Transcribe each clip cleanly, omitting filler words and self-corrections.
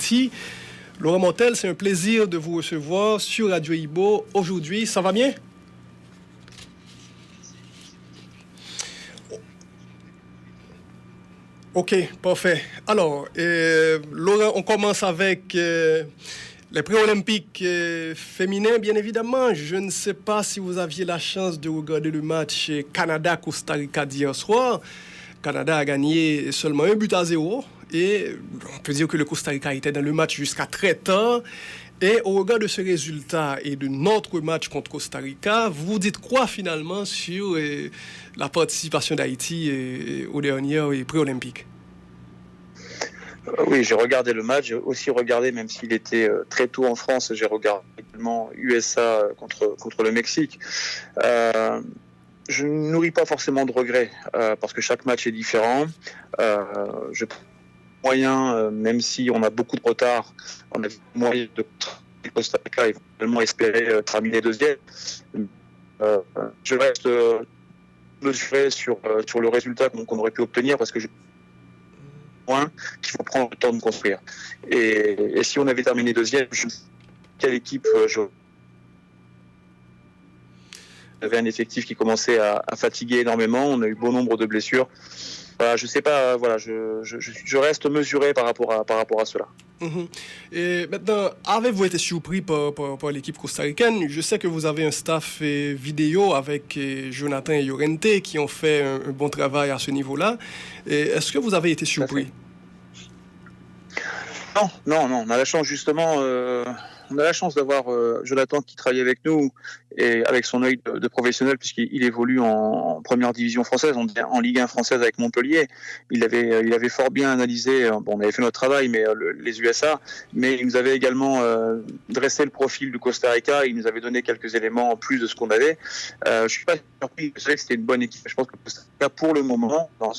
Haïti. Laurent Montel, c'est un plaisir de vous recevoir sur Radio Ibo aujourd'hui. Ça va bien? OK, parfait. Alors, Laurent, on commence avec les pré-olympiques féminins, bien évidemment. Je ne sais pas si vous aviez la chance de regarder le match Canada-Costa Rica d'hier soir. Canada a gagné seulement 1-0. Et on peut dire que le Costa Rica était dans le match jusqu'à très tard. Et au regard de ce résultat et de notre match contre Costa Rica, vous dites quoi finalement sur la participation d'Haïti aux dernières pré-olympiques? Oui, j'ai regardé le match. J'ai aussi regardé, même s'il était très tôt en France, j'ai regardé également USA contre le Mexique. Je ne nourris pas forcément de regrets parce que chaque match est différent. Je moyen, même si on a beaucoup de retard, on a moyen de Costa Rica éventuellement espérer terminer deuxième. Je reste mesuré sur le résultat qu'on aurait pu obtenir parce que je point qu'il faut prendre le temps de construire. Et si on avait terminé deuxième, quelle équipe avait un effectif qui commençait à fatiguer énormément. On a eu bon nombre de blessures. Voilà, je sais pas. Voilà, je reste mesuré par rapport à cela. Et maintenant, avez-vous été surpris par l'équipe costaricaine? Je sais que vous avez un staff vidéo avec Jonathan et Llorente qui ont fait un bon travail à ce niveau-là. Est-ce que vous avez été surpris? Non. On a la chance justement. On a la chance d'avoir Jonathan qui travaille avec nous et avec son œil de professionnel puisqu'il évolue en première division française, en Ligue 1 française avec Montpellier. Il avait fort bien analysé, on avait fait notre travail, mais les USA, mais il nous avait également dressé le profil du Costa Rica, il nous avait donné quelques éléments en plus de ce qu'on avait. Je suis pas surpris, je savais que c'était une bonne équipe. Je pense que le Costa Rica, pour le moment, dans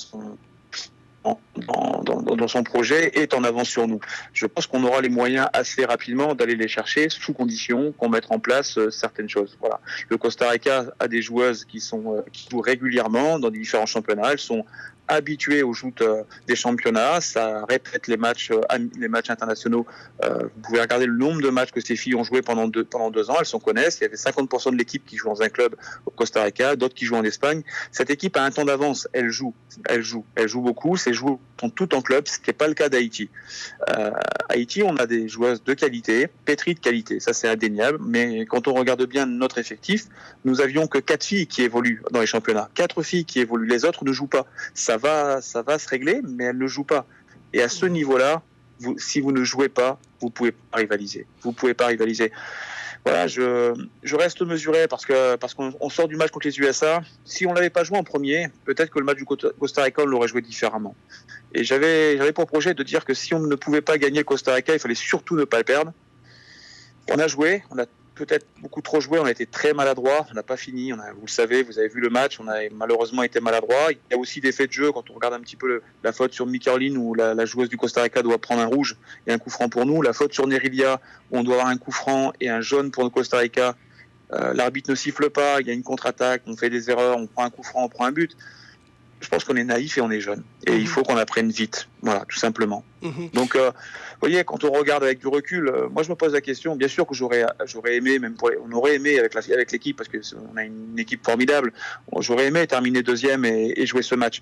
son projet est en avance sur nous. Je pense qu'on aura les moyens assez rapidement d'aller les chercher sous condition qu'on mette en place certaines choses. Voilà. Le Costa Rica a des joueuses qui jouent régulièrement dans différents championnats. Elles sont habituées aux joutes des championnats, ça répète les matchs internationaux. Vous pouvez regarder le nombre de matchs que ces filles ont joué pendant 2 ans, elles s'en connaissent. Il y avait 50% de l'équipe qui joue dans un club au Costa Rica, d'autres qui jouent en Espagne. Cette équipe a un temps d'avance, elle joue beaucoup, ces joueuses sont toutes en club, ce qui n'est pas le cas d'Haïti. Haïti, on a des joueuses de qualité, pétries de qualité, ça c'est indéniable, mais quand on regarde bien notre effectif, nous avions que 4 filles qui évoluent dans les championnats, 4 filles qui évoluent, les autres ne jouent pas. Ça va se régler, mais elles ne jouent pas. Et à ce niveau-là, si vous ne jouez pas, vous ne pouvez pas rivaliser. Voilà, je reste mesuré parce qu'on sort du match contre les USA. Si on l'avait pas joué en premier, peut-être que le match du Costa Rica, on l'aurait joué différemment. Et j'avais pour projet de dire que si on ne pouvait pas gagner le Costa Rica, il fallait surtout ne pas le perdre. On a joué, on a peut-être beaucoup trop joué, on a été très maladroit, on n'a pas fini, vous le savez, vous avez vu le match, on a malheureusement été maladroit. Il y a aussi des faits de jeu, quand on regarde un petit peu la faute sur Micarline où la joueuse du Costa Rica doit prendre un rouge et un coup franc pour nous, la faute sur Nerilia où on doit avoir un coup franc et un jaune pour le Costa Rica, l'arbitre ne siffle pas, il y a une contre-attaque, on fait des erreurs, on prend un coup franc, on prend un but. Je pense qu'on est naïf et on est jeune. Et il faut qu'on apprenne vite. Voilà, tout simplement. Donc, vous voyez, quand on regarde avec du recul, moi je me pose la question, bien sûr que j'aurais aimé, on aurait aimé avec l'équipe, parce qu'on a une équipe formidable, j'aurais aimé terminer deuxième et jouer ce match.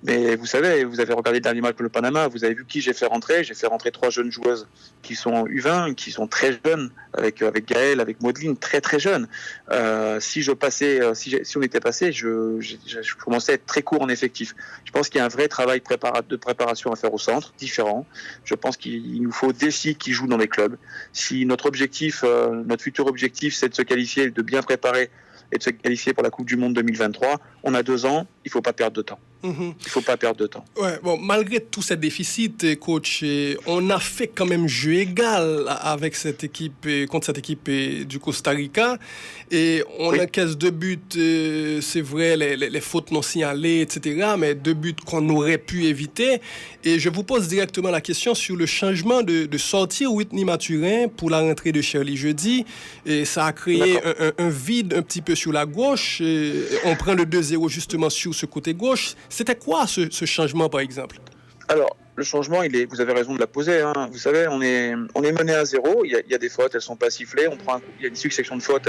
Mais vous savez, vous avez regardé le dernier match pour le Panama, vous avez vu qui j'ai fait rentrer. J'ai fait rentrer 3 jeunes joueuses qui sont U20, qui sont très jeunes, avec Gaëlle, avec Maudeline, très très jeunes. Si on était passé, je commençais à être très court en effectif. Je pense qu'il y a un vrai travail de préparation à faire au centre, différent. Je pense qu'il nous faut des filles qui jouent dans les clubs. Si notre futur objectif, c'est de se qualifier, de bien préparer et de se qualifier pour la Coupe du Monde 2023, on a 2 ans, il ne faut pas perdre de temps. Il ne faut pas perdre de temps. Ouais, bon, malgré tous ces déficits, coach, on a fait quand même jeu égal avec cette équipe, contre cette équipe du Costa Rica. Et on encaisse 2 buts, c'est vrai, les fautes non signalées, etc. Mais 2 buts qu'on aurait pu éviter. Et je vous pose directement la question sur le changement de sortir Whitney Mathurin pour la rentrée de Shirley jeudi. Et ça a créé un vide un petit peu sur la gauche. On prend le 2-0 justement sur ce côté gauche. C'était quoi ce changement, par exemple? Alors, le changement, vous avez raison de la poser. Hein. Vous savez, on est mené à 0. Il y a des fautes, elles sont pas sifflées. Il y a une succession de fautes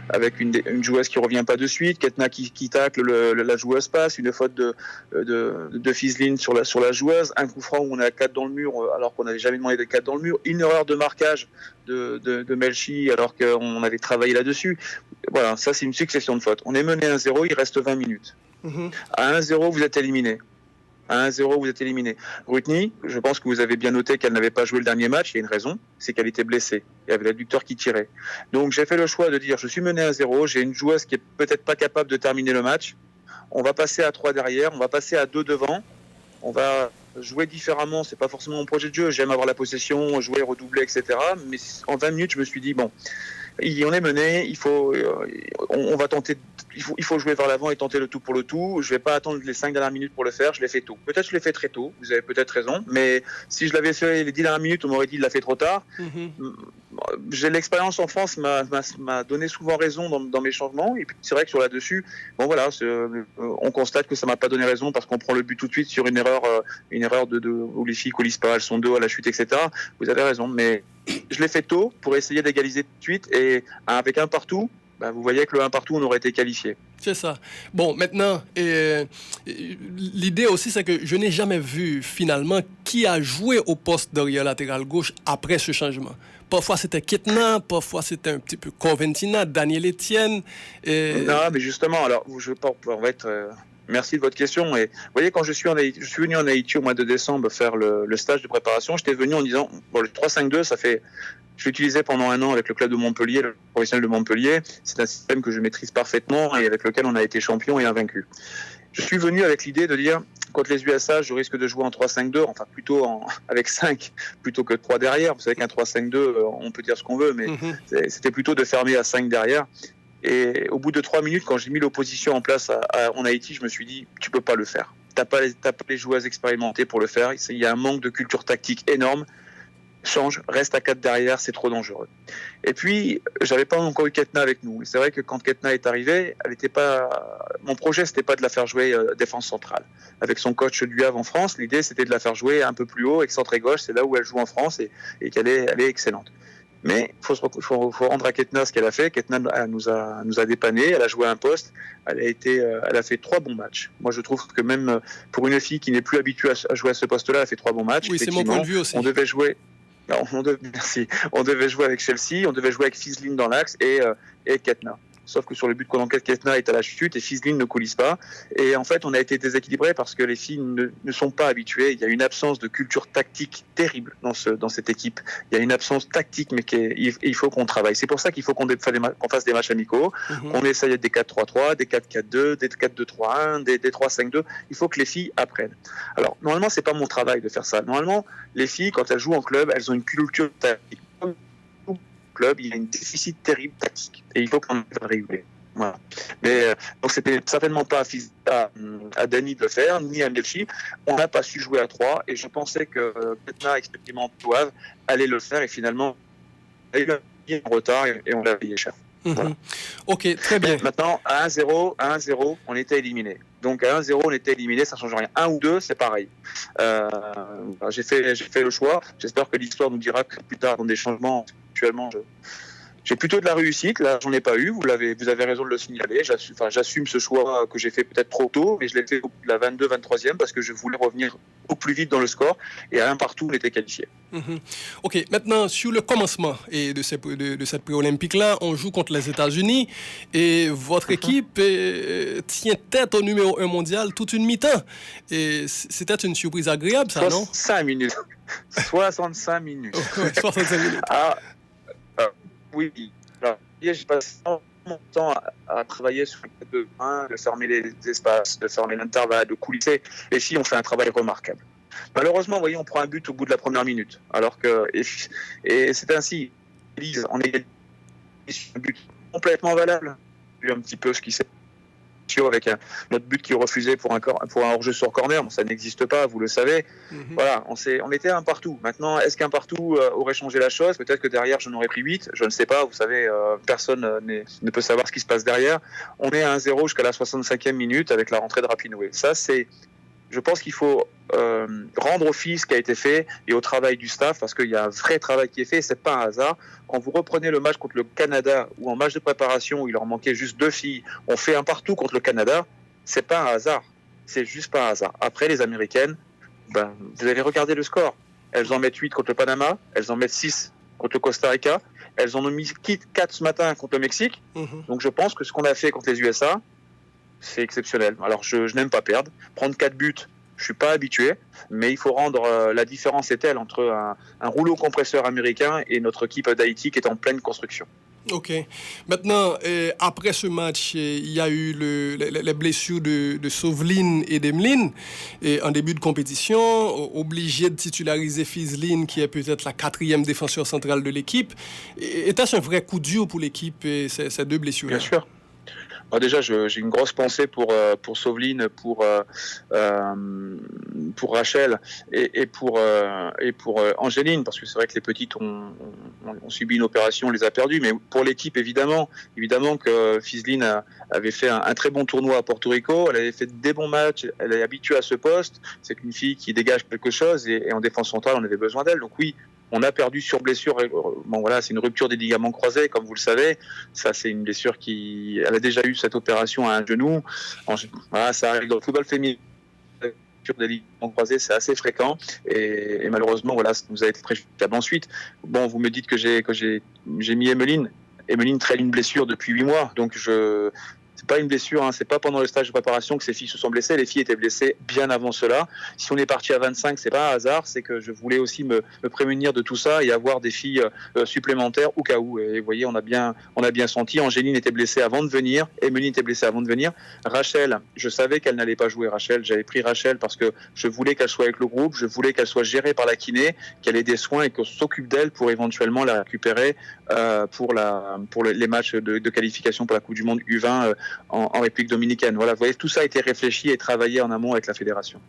avec une joueuse qui revient pas de suite. Ketna qui tacle, la joueuse passe. Une faute de Fizlin sur la joueuse. Un coup franc où on a 4 dans le mur alors qu'on n'avait jamais demandé des 4 dans le mur. Une erreur de marquage de Melchi alors qu'on avait travaillé là-dessus. Voilà, ça c'est une succession de fautes. On est mené à 0. Il reste 20 minutes. À 1-0, vous êtes éliminé. À 1-0, vous êtes éliminé. Rutny, je pense que vous avez bien noté qu'elle n'avait pas joué le dernier match. Il y a une raison, c'est qu'elle était blessée. Il y avait l'adducteur qui tirait. Donc j'ai fait le choix de dire, je suis mené à 0, j'ai une joueuse qui est peut-être pas capable de terminer le match. On va passer à 3 derrière, on va passer à 2 devant. On va jouer différemment, c'est pas forcément mon projet de jeu. J'aime avoir la possession, jouer, redoubler, etc. Mais en 20 minutes, je me suis dit, bon, on est mené, on va tenter, il faut jouer vers l'avant et tenter le tout pour le tout. Je vais pas attendre les 5 dernières minutes pour le faire, je l'ai fait tôt. Peut-être je l'ai fait très tôt, vous avez peut-être raison, mais si je l'avais fait les 10 dernières minutes, on m'aurait dit il l'a fait trop tard. J'ai l'expérience en France m'a donné souvent raison dans mes changements, et puis c'est vrai que sur là-dessus, bon voilà, on constate que ça m'a pas donné raison parce qu'on prend le but tout de suite sur une erreur où les filles coulissent pas, elles sont deux à la chute, etc. Vous avez raison, mais je l'ai fait tôt pour essayer d'égaliser tout de suite, et avec un partout, vous voyez que le 1 partout, on aurait été qualifié. C'est ça. Bon, maintenant, l'idée aussi, c'est que je n'ai jamais vu finalement qui a joué au poste d'arrière latéral gauche après ce changement. Parfois, c'était Ketna, parfois, c'était un petit peu Coventina, Daniel Etienne. Non, mais justement, alors, on va être... Merci de votre question. Et vous voyez, quand je suis venu en Haïti au mois de décembre faire le stage de préparation, j'étais venu en disant, bon, le 3-5-2, ça fait... Je l'utilisais pendant un an avec le club de Montpellier, le professionnel de Montpellier. C'est un système que je maîtrise parfaitement et avec lequel on a été champion et invaincu. Je suis venu avec l'idée de dire, contre les USA, je risque de jouer en 3-5-2, enfin plutôt avec 5 plutôt que 3 derrière. Vous savez qu'un 3-5-2, on peut dire ce qu'on veut, mais c'était plutôt de fermer à 5 derrière. Et au bout de 3 minutes, quand j'ai mis l'opposition en place en Haïti, je me suis dit, tu peux pas le faire. T'as pas les joueuses expérimentées pour le faire. Il y a un manque de culture tactique énorme. Change, reste à 4 derrière, c'est trop dangereux. Et puis, j'avais pas encore eu Ketna avec nous. Et c'est vrai que quand Ketna est arrivée, mon projet, c'était pas de la faire jouer défense centrale. Avec son coach du Havre en France, l'idée, c'était de la faire jouer un peu plus haut, excentré gauche, c'est là où elle joue en France et qu'elle est excellente. Mais il faut rendre à Ketna ce qu'elle a fait. Ketna nous a dépanné, elle a joué un poste, elle a fait 3 bons matchs. Moi, je trouve que même pour une fille qui n'est plus habituée à jouer à ce poste-là, elle a fait 3 bons matchs. Oui, c'est mon point de vue aussi. On devait jouer. Merci. On devait jouer avec Chelsea, on devait jouer avec Fizlin dans l'axe et Ketna. Sauf que sur le but qu'on enquête, Ketna est à la chute et Fizlin ne coulisse pas. Et en fait, on a été déséquilibrés parce que les filles ne sont pas habituées. Il y a une absence de culture tactique terrible dans cette équipe. Il y a une absence tactique, mais il faut qu'on travaille. C'est pour ça qu'il faut qu'on fasse des matchs amicaux, qu'on essaye des 4-3-3, des 4-4-2, des 4-2-3-1, des 3-5-2. Il faut que les filles apprennent. Alors, normalement, c'est pas mon travail de faire ça. Normalement, les filles, quand elles jouent en club, elles ont une culture tactique. Il y a un déficit terrible tactique et il faut qu'on arrive à réguler. Voilà. Mais donc c'était certainement pas à Dany de le faire, ni à Melchi. On n'a pas su jouer à 3 et je pensais que Ketna expérimenté allait le faire et finalement il a eu un retard et on l'a payé cher. Voilà. Ok, très bien. Maintenant, à 1-0, on était éliminé. Donc à 1-0, on était éliminé, ça ne change rien. 1 ou 2, c'est pareil. J'ai fait le choix. J'espère que l'histoire nous dira que plus tard, dans des changements, actuellement, j'ai plutôt de la réussite. Là, j'en ai pas eu. Vous avez raison de le signaler. J'assume ce choix que j'ai fait peut-être trop tôt, mais je l'ai fait au bout de la 23e parce que je voulais revenir au plus vite dans le score. Et à 1 partout, on était qualifié. Ok, maintenant, sur le commencement de cette pré-olympique-là, on joue contre les États-Unis et votre équipe tient tête au numéro 1 mondial toute une mi-temps. Et c'était une surprise agréable, ça, non? 65 minutes. 65 minutes. 65 minutes. Oui, alors, j'ai passé mon temps à travailler sur le 1, de fermer les espaces, de fermer l'intervalle, de coulisser. Les filles ont fait un travail remarquable. Malheureusement, vous voyez, on prend un but au bout de la première minute. Alors que, et c'est ainsi, on est sur un but complètement valable. Vu un petit peu ce qui s'est avec notre but qui est refusé pour un hors-jeu sur corner. Bon, ça n'existe pas, vous le savez. Voilà, on était un partout. Maintenant, est-ce qu'un partout aurait changé la chose? Peut-être que derrière, j'en aurais pris 8. Je ne sais pas. Vous savez, personne ne peut savoir ce qui se passe derrière. On est à 1-0 jusqu'à la 65e minute avec la rentrée de Rapinoe. Ça, c'est Je pense qu'il faut rendre office ce qui a été fait et au travail du staff, parce qu'il y a un vrai travail qui est fait, c'est pas un hasard. Quand vous reprenez le match contre le Canada, ou en match de préparation où il leur manquait juste 2 filles, on fait un partout contre le Canada, c'est pas un hasard. C'est juste pas un hasard. Après, les Américaines, vous allez regarder le score. Elles en mettent 8 contre le Panama, elles en mettent 6 contre le Costa Rica, elles en ont mis 4 ce matin contre le Mexique. Donc je pense que ce qu'on a fait contre les USA, c'est exceptionnel. Alors je n'aime pas perdre. Prendre 4 buts, je suis pas habitué, mais il faut rendre la différence est telle entre un rouleau compresseur américain et notre équipe d'Haïti qui est en pleine construction. Ok. Maintenant, après ce match, il y a eu les blessures de Sauveline et d'Emeline en début de compétition, obligé de titulariser Fizline, qui est peut-être la 4e défenseur centrale de l'équipe. Était-ce un vrai coup dur pour l'équipe, ces 2 blessures? Bien sûr. Déjà, j'ai une grosse pensée pour Sauveline, pour Rachel et pour Angéline, parce que c'est vrai que les petites ont subi une opération, on les a perdues, mais pour l'équipe, évidemment que Fizline avait fait un très bon tournoi à Porto Rico, elle avait fait des bons matchs, elle est habituée à ce poste, c'est une fille qui dégage quelque chose et en défense centrale, on avait besoin d'elle, donc oui, on a perdu sur blessure. Bon, voilà, c'est une rupture des ligaments croisés, comme vous le savez. Ça, c'est une blessure elle a déjà eu cette opération à un genou. Voilà, ça arrive dans le football féminin. La rupture des ligaments croisés, c'est assez fréquent. Et malheureusement, voilà, ça nous a été préjudiciable. Ensuite, bon, vous me dites que j'ai mis Emeline. Emeline traîne une blessure depuis 8 mois. Donc, c'est pas une blessure, c'est pas pendant le stage de préparation que ces filles se sont blessées. Les filles étaient blessées bien avant cela. Si on est parti à 25, c'est pas un hasard, c'est que je voulais aussi me prémunir de tout ça et avoir des filles supplémentaires au cas où. Et vous voyez, on a bien senti. Angéline était blessée avant de venir, Emeline était blessée avant de venir. Rachel, je savais qu'elle n'allait pas jouer. Rachel, j'avais pris Rachel parce que je voulais qu'elle soit avec le groupe, je voulais qu'elle soit gérée par la kiné, qu'elle ait des soins et qu'on s'occupe d'elle pour éventuellement la récupérer pour les matchs de qualification pour la Coupe du Monde U20 en République dominicaine. Voilà, vous voyez, tout ça a été réfléchi et travaillé en amont avec la fédération.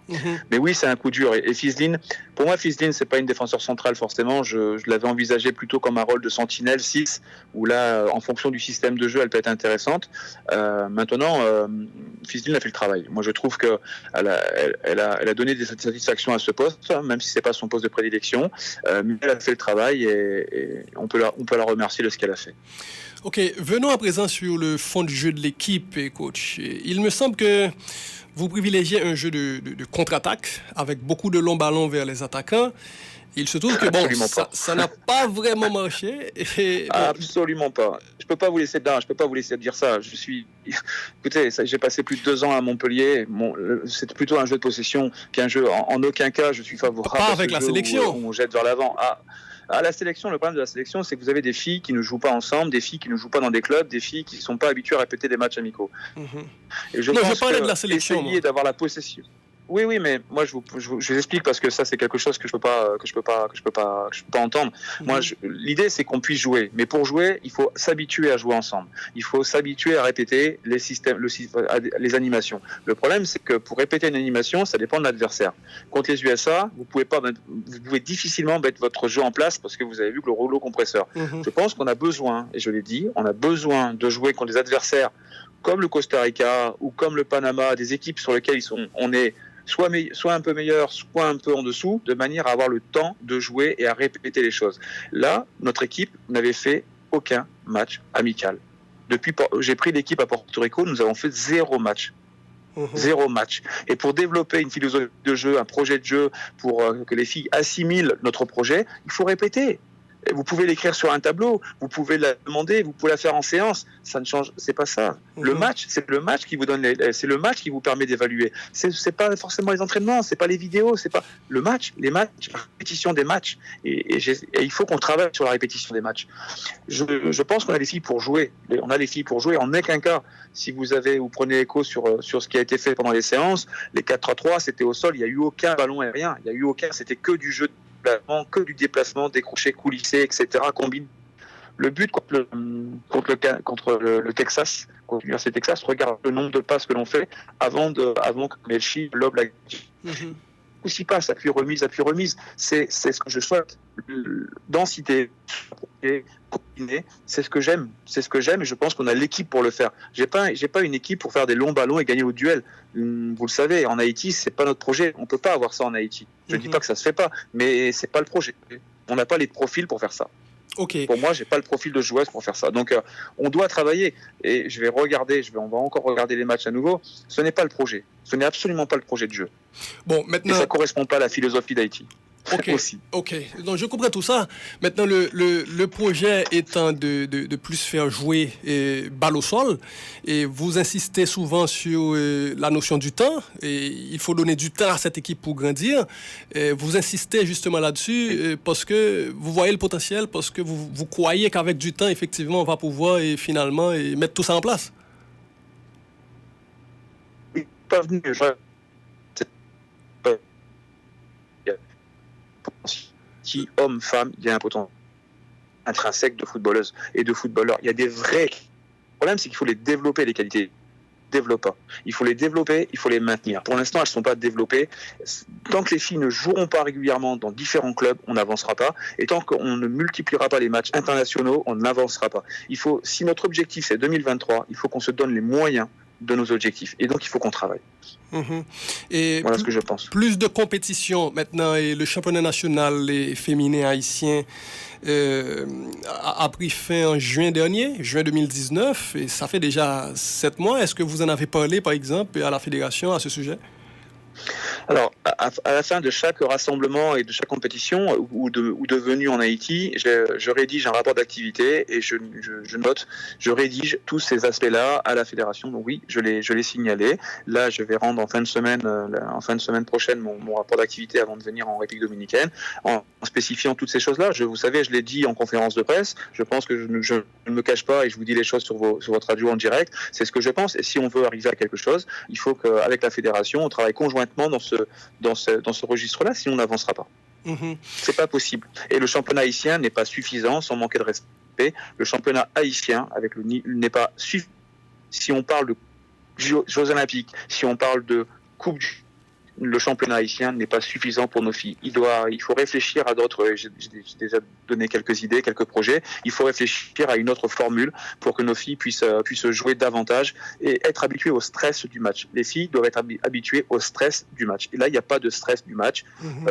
Mais oui, c'est un coup dur. Et Fizline, pour moi, Fizline, c'est pas une défenseur centrale forcément. Je l'avais envisagé plutôt comme un rôle de sentinelle 6, où là, en fonction du système de jeu, elle peut être intéressante. Maintenant, Fizline a fait le travail. Moi, je trouve que elle a donné des satisfactions à ce poste, même si c'est pas son poste de prédilection. Mais elle a fait le travail et on peut la remercier de ce qu'elle a fait. Ok, venons à présent sur le fond du jeu de l'équipe, coach. Il me semble que vous privilégiez un jeu de contre-attaque avec beaucoup de longs ballons vers les attaquants. Il se trouve que ça n'a pas vraiment marché. Absolument pas. Je peux pas vous laisser dire ça. Écoutez, j'ai passé plus de 2 ans à Montpellier. C'est plutôt un jeu de possession qu'un jeu. En aucun cas, je suis favorable. Pas avec la sélection. Où on jette vers l'avant. À la sélection, le problème de la sélection, c'est que vous avez des filles qui ne jouent pas ensemble, des filles qui ne jouent pas dans des clubs, des filles qui ne sont pas habituées à répéter des matchs amicaux. Et je parlais de la sélection. Essayer d'avoir la possession. Oui, mais moi je vous explique parce que ça c'est quelque chose que je peux pas entendre. Moi, l'idée c'est qu'on puisse jouer, mais pour jouer, il faut s'habituer à jouer ensemble. Il faut s'habituer à répéter les animations. Le problème c'est que pour répéter une animation, ça dépend de l'adversaire. Contre les USA, vous pouvez difficilement mettre votre jeu en place parce que vous avez vu que le rouleau compresseur. Je pense qu'on a besoin, et je l'ai dit, on a besoin de jouer contre des adversaires comme le Costa Rica ou comme le Panama, des équipes sur lesquelles on est soit un peu meilleur, soit un peu en dessous, de manière à avoir le temps de jouer et à répéter les choses. Là, notre équipe n'avait fait aucun match amical. J'ai pris l'équipe à Porto Rico, nous avons fait 0 match. 0 match. Et pour développer une philosophie de jeu, un projet de jeu, pour que les filles assimilent notre projet, il faut répéter. Vous pouvez l'écrire sur un tableau, vous pouvez la demander, vous pouvez la faire en séance. Ça ne change, c'est pas ça. Le match, c'est le match qui vous donne, c'est le match qui vous permet d'évaluer. C'est pas forcément les entraînements, c'est pas les vidéos, c'est pas le match, les matchs, la répétition des matchs. Et il faut qu'on travaille sur la répétition des matchs. Je pense qu'on a les filles pour jouer. On a les filles pour jouer. En aucun cas, si vous prenez écho sur ce qui a été fait pendant les séances, les 4-3-3, c'était au sol. Il y a eu aucun ballon aérien. Il y a eu aucun. C'était que du jeu. Que du déplacement, décroché, coulissé, etc. Combine. Le but contre le Texas, contre l'Université Texas, regarde le nombre de passes que l'on fait avant que Melchi lobe la. aussi passe, appui remise. C'est ce que je souhaite. Densité, combinée, c'est ce que j'aime. Et je pense qu'on a l'équipe pour le faire. J'ai pas une équipe pour faire des longs ballons et gagner au duel. Vous le savez, en Haïti, c'est pas notre projet. On peut pas avoir ça en Haïti. Je dis pas que ça se fait pas, mais c'est pas le projet. On n'a pas les profils pour faire ça. Okay. Pour moi, j'ai pas le profil de joueuse pour faire ça. Donc, on doit travailler. Et on va encore regarder les matchs à nouveau. Ce n'est pas le projet. Ce n'est absolument pas le projet de jeu. Bon, maintenant. Et ça correspond pas à la philosophie d'Haïti. Aussi. Ok, donc je comprends tout ça. Maintenant, le projet étant de plus faire jouer balle au sol, et vous insistez souvent sur la notion du temps, et il faut donner du temps à cette équipe pour grandir. Et vous insistez justement là-dessus parce que vous voyez le potentiel, parce que vous croyez qu'avec du temps, effectivement, on va pouvoir finalement mettre tout ça en place. Pas venu. Qui, homme, femme, il y a un potentiel intrinsèque de footballeuse et de footballeurs. Il y a des vrais. Le problème, c'est qu'il faut les développer, les qualités. Développe pas. Il faut les développer, il faut les maintenir. Pour l'instant, elles ne sont pas développées. Tant que les filles ne joueront pas régulièrement dans différents clubs, on n'avancera pas. Et tant qu'on ne multipliera pas les matchs internationaux, on n'avancera pas. Si notre objectif c'est 2023, il faut qu'on se donne les moyens de nos objectifs. Et donc, il faut qu'on travaille. Et voilà ce que je pense. Plus de compétition maintenant, et le championnat national féminin haïtien a pris fin en juin dernier, juin 2019, et ça fait déjà 7 mois. Est-ce que vous en avez parlé, par exemple, à la fédération à ce sujet? Alors, à la fin de chaque rassemblement et de chaque compétition ou de venue en Haïti, je rédige un rapport d'activité et je note, je rédige tous ces aspects-là à la fédération. Donc oui, je l'ai signalé. Là, je vais rendre en fin de semaine prochaine mon rapport d'activité avant de venir en République dominicaine, en spécifiant toutes ces choses-là. Vous savez, je l'ai dit en conférence de presse. Je pense que je ne me cache pas et je vous dis les choses sur votre radio en direct. C'est ce que je pense. Et si on veut arriver à quelque chose, il faut qu'avec la fédération, on travaille conjointement dans ce registre-là, sinon on n'avancera pas. C'est pas possible. Et le championnat haïtien n'est pas suffisant, sans manquer de respect. Le championnat haïtien n'est pas suffisant. Si on parle de Jeux Olympiques, si on parle de Coupe du le championnat haïtien n'est pas suffisant pour nos filles. Il faut réfléchir à d'autres, j'ai déjà donné quelques idées, quelques projets, il faut réfléchir à une autre formule pour que nos filles puissent jouer davantage et être habituées au stress du match. Les filles doivent être habituées au stress du match. Et là, il n'y a pas de stress du match.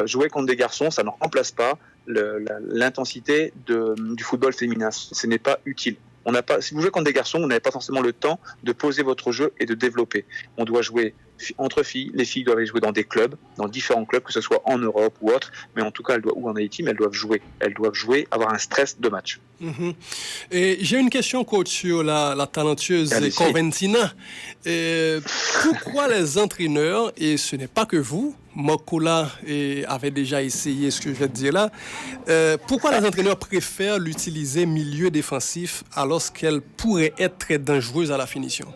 Jouer contre des garçons, ça ne remplace pas l'intensité du football féminin. Ce n'est pas utile. Si vous jouez contre des garçons, vous n'avez pas forcément le temps de poser votre jeu et de développer. On doit jouer entre filles. Les filles doivent aller jouer dans des clubs, dans différents clubs, que ce soit en Europe ou autre. Mais en tout cas, ou en Haïti, mais elles doivent jouer. Elles doivent jouer, avoir un stress de match. Et j'ai une question, coach, sur la talentueuse Coventina. Pourquoi les entraîneurs, et ce n'est pas que vous, Mokola avait déjà essayé ce que je vais te dire là, pourquoi les entraîneurs préfèrent l'utiliser milieu défensif alors qu'elle pourrait être très dangereuse à la finition?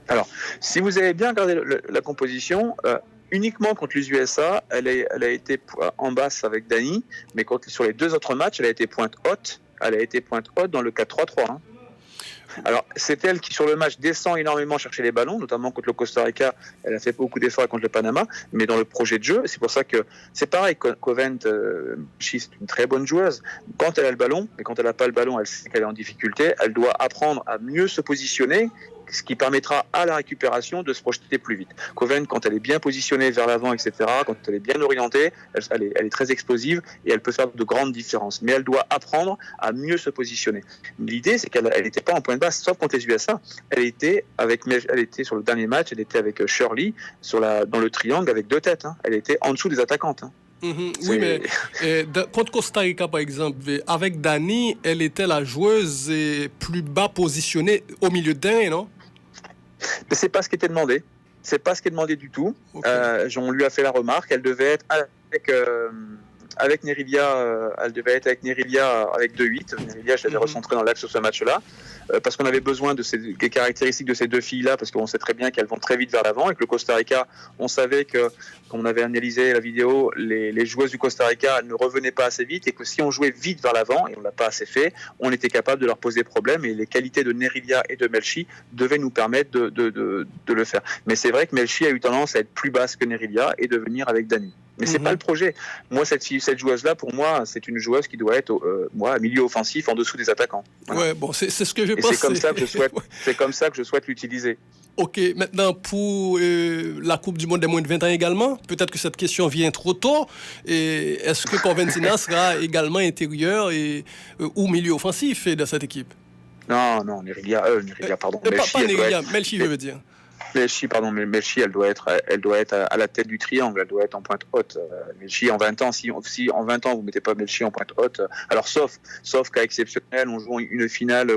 Alors, si vous avez bien regardé la composition, uniquement contre les USA, elle a été en basse avec Dani, mais sur les deux autres matchs, elle a été pointe haute. Elle a été pointe haute dans le 4-3-3. Hein. Alors, c'est elle qui, sur le match, descend énormément chercher les ballons, notamment contre le Costa Rica. Elle a fait beaucoup d'efforts contre le Panama, mais dans le projet de jeu, c'est pour ça que c'est pareil. Covent, c'est une très bonne joueuse. Quand elle a le ballon, mais quand elle n'a pas le ballon, elle sait qu'elle est en difficulté. Elle doit apprendre à mieux se positionner, ce qui permettra à la récupération de se projeter plus vite. Covent, quand elle est bien positionnée vers l'avant, etc., quand elle est bien orientée, elle est très explosive et elle peut faire de grandes différences. Mais elle doit apprendre à mieux se positionner. L'idée, c'est qu'elle n'était pas en point de basse, sauf contre les USA. Elle était sur le dernier match, elle était avec Shirley dans le triangle avec deux têtes. Hein. Elle était en dessous des attaquantes. Hein. Oui, mais contre Costa Rica, par exemple, avec Dani, elle était la joueuse plus bas positionnée au milieu de terrain, non? Mais c'est pas ce qui était demandé. C'est pas ce qui est demandé du tout. Okay. On lui a fait la remarque. Elle devait être avec Nerilia, elle devait être avec Nerilia avec 2-8. Nerilia, je l'avais recentré dans l'axe sur ce match-là, parce qu'on avait besoin des caractéristiques de ces deux filles-là, parce qu'on sait très bien qu'elles vont très vite vers l'avant, et que le Costa Rica, on savait que, quand on avait analysé la vidéo, les joueuses du Costa Rica, elles ne revenaient pas assez vite, et que si on jouait vite vers l'avant, et on ne l'a pas assez fait, on était capable de leur poser problème, et les qualités de Nerilia et de Melchi devaient nous permettre de le faire. Mais c'est vrai que Melchi a eu tendance à être plus basse que Nerilia et de venir avec Dani. Mais c'est pas le projet. Moi, cette joueuse-là, pour moi, c'est une joueuse qui doit être, à milieu offensif, en dessous des attaquants. Voilà. Ouais, bon, c'est ce que je pense. C'est comme ça que je souhaite l'utiliser. Ok, maintenant pour la Coupe du Monde des moins de 20 ans également, peut-être que cette question vient trop tôt. Et est-ce que Coventina sera également intérieur ou milieu offensif dans cette équipe? Non, Nerilia, pardon. Melchi, je veux dire. Melchi, elle doit être à la tête du triangle, elle doit être en pointe haute. Melchi, en 20 ans, si en 20 ans vous mettez pas Melchi en pointe haute, alors sauf cas exceptionnel, on joue une finale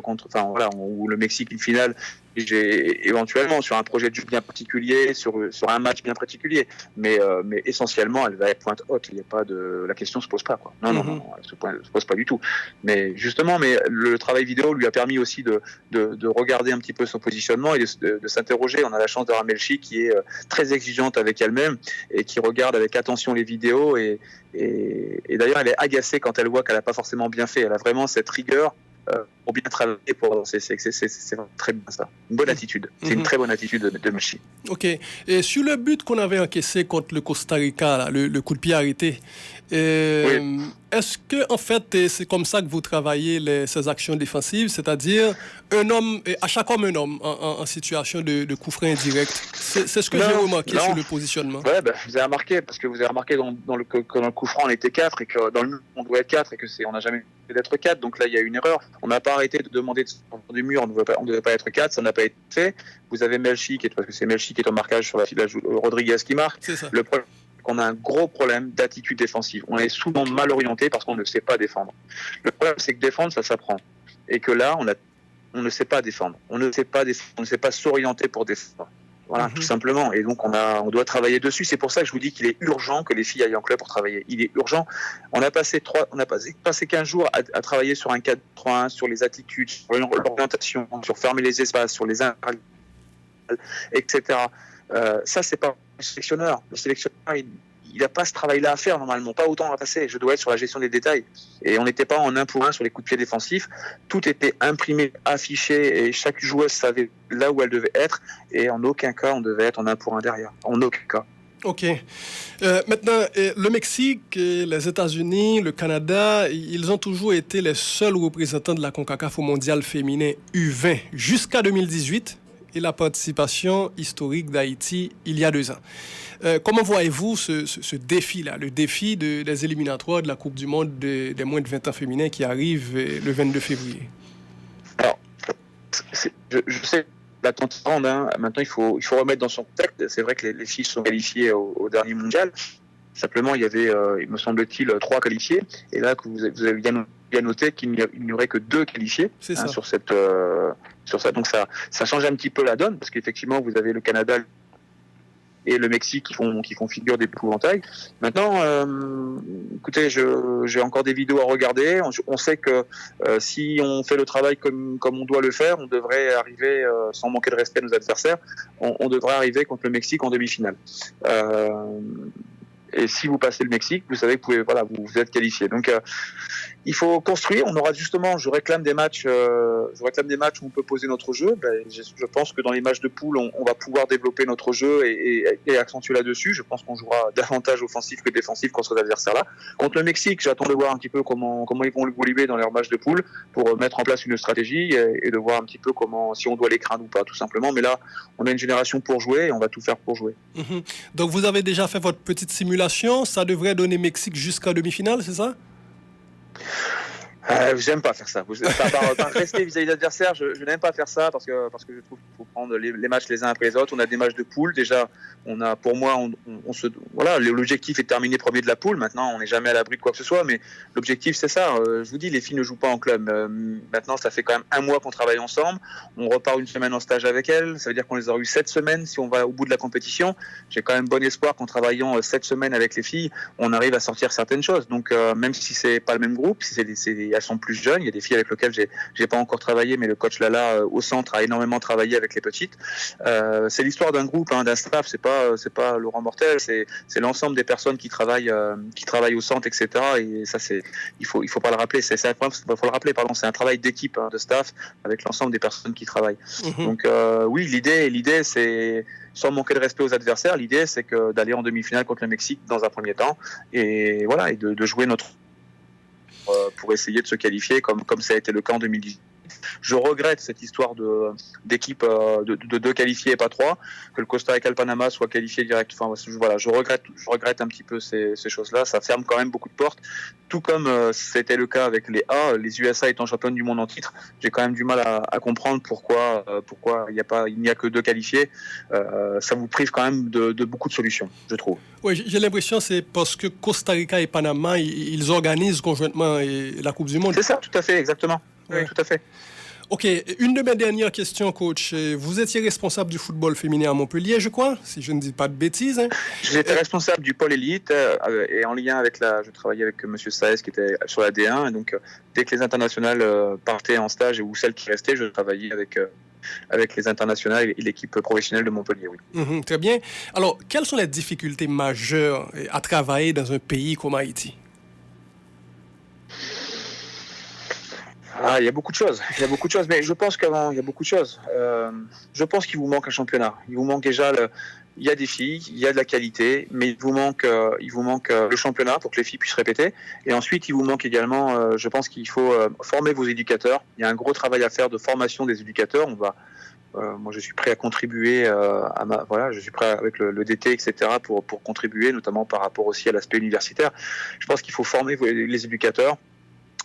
ou le Mexique une finale, éventuellement sur un projet de jeu bien particulier, sur un match bien particulier, mais essentiellement elle va être pointe haute. Il y a pas la question se pose pas, quoi. Non, elle se pose pas du tout. Mais justement, le travail vidéo lui a permis aussi de regarder un petit peu son positionnement et de s'interroger. On a la chance d'avoir Melchi qui est très exigeante avec elle-même et qui regarde avec attention les vidéos et d'ailleurs elle est agacée quand elle voit qu'elle n'a pas forcément bien fait. Elle a vraiment cette rigueur pour bien travailler. C'est très bien ça. Une bonne attitude. C'est une très bonne attitude de Melchi. Ok. Et sur le but qu'on avait encaissé contre le Costa Rica, là, le coup de pied arrêté, oui. Est-ce que en fait c'est comme ça que vous travaillez ces actions défensives, c'est-à-dire à chaque homme un homme en situation de coup franc indirect? C'est ce que j'ai remarqué sur le positionnement. Ouais, vous avez remarqué, parce que vous avez remarqué que dans le coup franc on était 4 et que dans le mur on doit être 4 et que on n'a jamais d'être 4, donc là il y a une erreur. On n'a pas arrêté de demander de sortir du mur, on ne devait pas être 4, ça n'a pas été fait. Vous avez Melchi parce que c'est Melchi qui est au marquage sur la file, Rodriguez qui marque. C'est ça. Le problème, qu'on a un gros problème d'attitude défensive. On est souvent mal orienté parce qu'on ne sait pas défendre. Le problème, c'est que défendre, ça s'apprend. Et que là, on ne sait pas défendre. On ne sait pas s'orienter pour défendre. Voilà, tout simplement. Et donc, on doit travailler dessus. C'est pour ça que je vous dis qu'il est urgent que les filles aillent en club pour travailler. Il est urgent. On a passé 15 jours à travailler sur un 4-3-1, sur les attitudes, sur l'orientation, sur fermer les espaces, sur les etc. Ça, c'est pas le sélectionneur. Le sélectionneur, il n'a pas ce travail-là à faire normalement, pas autant à passer. Je dois être sur la gestion des détails. Et on n'était pas en 1 pour 1 sur les coups de pied défensifs. Tout était imprimé, affiché, et chaque joueuse savait là où elle devait être. Et en aucun cas, on devait être en 1 pour 1 derrière. En aucun cas. Ok. Maintenant, le Mexique, les États-Unis, le Canada, ils ont toujours été les seuls représentants de la CONCACAF au mondial féminin U20 jusqu'à 2018. Et la participation historique d'Haïti il y a 2 ans. Comment voyez-vous ce défi-là, le défi des éliminatoires de la Coupe du Monde des moins de 20 ans féminins qui arrive le 22 février? Alors, je sais, l'attente est grande. Maintenant, il faut remettre dans son contexte. C'est vrai que les filles sont qualifiées au dernier mondial. Simplement, il y avait, il me semble-t-il, 3 qualifiés. Et là, que vous avez bien noté qu'il n'y aurait que 2 qualifiés sur ça. Donc ça change un petit peu la donne, parce qu'effectivement, vous avez le Canada et le Mexique qui font figure d'épouvantail. Maintenant, écoutez, j'ai encore des vidéos à regarder. On sait que si on fait le travail comme on doit le faire, on devrait arriver, sans manquer de respect à nos adversaires, on devrait arriver contre le Mexique en demi-finale. Et si vous passez le Mexique, vous savez que vous êtes qualifié. Donc, il faut construire. On aura justement, je réclame des matchs où on peut poser notre jeu. Je pense que dans les matchs de poule, on va pouvoir développer notre jeu et accentuer là-dessus. Je pense qu'on jouera davantage offensif que défensif contre ces adversaires-là. Contre le Mexique, j'attends de voir un petit peu comment ils vont évoluer dans leurs matchs de poule pour mettre en place une stratégie et de voir un petit peu si on doit les craindre ou pas, tout simplement. Mais là, on a une génération pour jouer et on va tout faire pour jouer. Donc, vous avez déjà fait votre petite simulation. Ça devrait donner Mexique jusqu'à demi-finale, c'est ça? J'aime pas faire ça. Par respect vis-à-vis de l'adversaire, je n'aime pas faire ça parce que je trouve qu'il faut prendre les matchs les uns après les autres. On a des matchs de poule. Déjà, pour moi, voilà, l'objectif est de terminer premier de la poule. Maintenant, on n'est jamais à l'abri de quoi que ce soit, mais l'objectif, c'est ça. Je vous dis, les filles ne jouent pas en club. Maintenant, ça fait quand même un mois qu'on travaille ensemble. On repart une semaine en stage avec elles. Ça veut dire qu'on les aura eu 7 semaines si on va au bout de la compétition. J'ai quand même bon espoir qu'en travaillant 7 semaines avec les filles, on arrive à sortir certaines choses. Donc, même si c'est pas le même groupe, si elles sont plus jeunes. Il y a des filles avec lesquelles j'ai pas encore travaillé, mais le coach Lala au centre a énormément travaillé avec les petites. C'est l'histoire d'un groupe, d'un staff. C'est pas Laurent Mortel, c'est l'ensemble des personnes qui travaillent au centre, etc. Et ça, il faut pas le rappeler. Faut le rappeler, pardon. C'est un travail d'équipe, de staff, avec l'ensemble des personnes qui travaillent. Donc oui, l'idée, c'est sans manquer de respect aux adversaires. L'idée, c'est d'aller en demi-finale contre le Mexique dans un premier temps, et voilà, et de jouer notre pour essayer de se qualifier comme ça a été le cas en 2018. Je regrette cette histoire d'équipe de 2 qualifiés et pas 3, que le Costa Rica et le Panama soient qualifiés direct. Enfin, voilà, je regrette un petit peu ces choses-là. Ça ferme quand même beaucoup de portes. Tout comme c'était le cas avec les A, les USA étant championnes du monde en titre, j'ai quand même du mal à comprendre pourquoi il n'y a que 2 qualifiés. Ça vous prive quand même de beaucoup de solutions, je trouve. Oui, j'ai l'impression que c'est parce que Costa Rica et Panama, ils organisent conjointement la Coupe du Monde. C'est ça, tout à fait, exactement. Oui, tout à fait. Ok, une de mes dernières questions, coach. Vous étiez responsable du football féminin à Montpellier, je crois, si je ne dis pas de bêtises. J'étais responsable du pôle élite et en lien avec je travaillais avec M. Saez qui était sur la D1. Et donc, dès que les internationales partaient en stage ou celles qui restaient, je travaillais avec les internationales et l'équipe professionnelle de Montpellier, oui. Très bien. Alors, quelles sont les difficultés majeures à travailler dans un pays comme Haïti? Il y a beaucoup de choses, mais je pense qu'avant, il y a beaucoup de choses. Je pense qu'il vous manque un championnat. Il vous manque déjà il y a des filles, il y a de la qualité, mais il vous manque le championnat pour que les filles puissent répéter. Et ensuite, il vous manque également, je pense qu'il faut former vos éducateurs. Il y a un gros travail à faire de formation des éducateurs. Moi, je suis prêt à contribuer je suis prêt avec le DT, etc., pour contribuer, notamment par rapport aussi à l'aspect universitaire. Je pense qu'il faut former les éducateurs.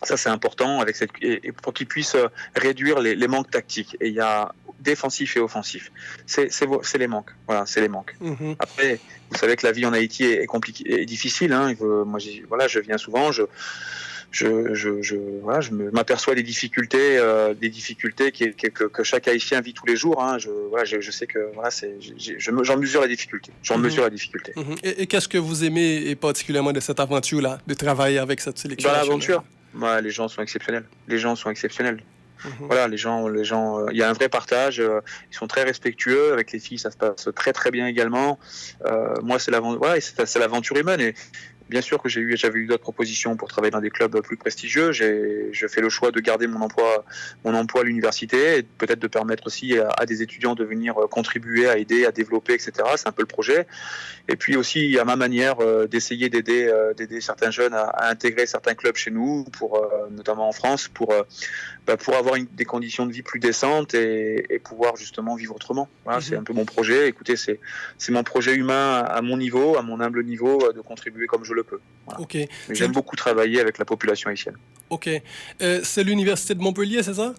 Ça, c'est important et pour qu'ils puissent réduire les manques tactiques. Et il y a défensif et offensif. C'est les manques. Voilà, c'est les manques. Après, vous savez que la vie en Haïti est compliquée, est difficile. Moi, je viens souvent. Je m'aperçois des difficultés que chaque Haïtien vit tous les jours. Je sais que j'en mesure la difficulté. Et qu'est-ce que vous aimez et particulièrement de cette aventure-là, de travailler avec cette sélection? Dans l'aventure, les gens sont exceptionnels. Voilà, les gens, il y a un vrai partage. Ils sont très respectueux avec les filles. Ça se passe très très bien également. Moi, c'est l'aventure humaine. Et bien sûr que j'avais eu d'autres propositions pour travailler dans des clubs plus prestigieux. Je fais le choix de garder mon emploi à l'université et peut-être de permettre aussi à des étudiants de venir contribuer, à aider, à développer, etc. C'est un peu le projet. Et puis aussi, à ma manière, d'essayer d'aider certains jeunes à intégrer certains clubs chez nous, notamment en France, pour avoir des conditions de vie plus décentes et pouvoir justement vivre autrement. Voilà, c'est un peu mon projet. Écoutez, c'est mon projet humain à mon niveau, à mon humble niveau, de contribuer comme je le peux. Voilà. Okay. J'aime beaucoup travailler avec la population haïtienne. Ok. C'est l'université de Montpellier, c'est ça?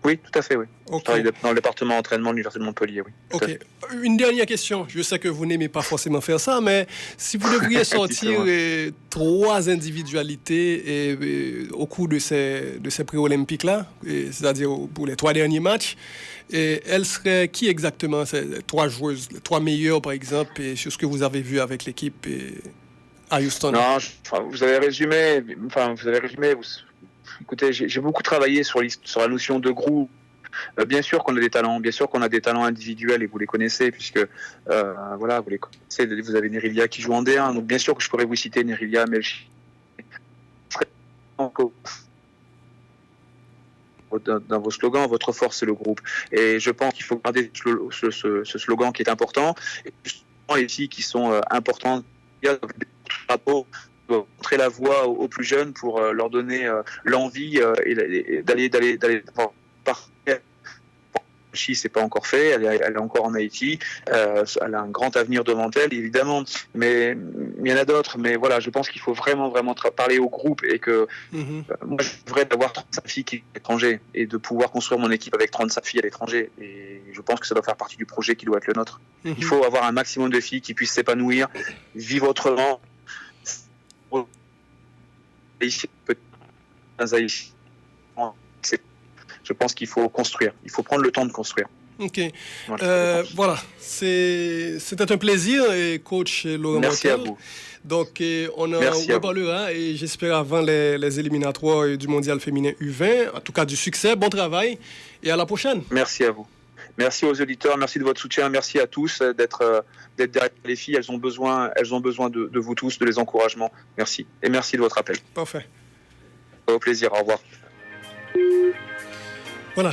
Oui, tout à fait, oui. Okay. Je travaille dans le département d'entraînement de l'université de Montpellier, oui. Ok. Une dernière question. Je sais que vous n'aimez pas forcément faire ça, mais si vous devriez sortir 3 individualités au cours de ces pré-olympiques-là, c'est-à-dire pour les 3 derniers matchs, elles seraient qui exactement, ces 3 joueuses, les 3 meilleures par exemple, et sur ce que vous avez vu avec l'équipe à Houston? Non, vous avez résumé. Écoutez, j'ai beaucoup travaillé sur la notion de groupe. Bien sûr qu'on a des talents individuels et vous les connaissez puisque vous les connaissez. Vous avez Nerilia qui joue en D1, donc bien sûr que je pourrais vous citer Nerilia, Melchi. Dans vos slogans, votre force c'est le groupe. Et je pense qu'il faut garder ce slogan qui est important. Et justement les filles qui sont importantes, montrer la voie aux plus jeunes pour leur donner l'envie d'aller Sochi, c'est pas encore fait. Elle est encore en Haïti. Elle a un grand avenir devant elle, évidemment. Mais il y en a d'autres. Mais voilà, je pense qu'il faut vraiment parler au groupe et que moi, je devrais d'avoir 35 filles qui sont à l'étranger et de pouvoir construire mon équipe avec 35 filles à l'étranger. Et je pense que ça doit faire partie du projet qui doit être le nôtre. Il faut avoir un maximum de filles qui puissent s'épanouir, vivre autrement. Je pense qu'il faut construire. Il faut prendre le temps de construire. Ok. Voilà. C'était un plaisir, coach Laurent Merci Montel. À vous. Donc, on en reparlera et j'espère avant les éliminatoires du mondial féminin U20. En tout cas, du succès, bon travail et à la prochaine. Merci à vous. Merci aux auditeurs, merci de votre soutien, merci à tous d'être derrière les filles. Elles ont besoin de vous tous, de les encouragements. Merci. Et merci de votre appel. Parfait. Au plaisir, au revoir. Voilà.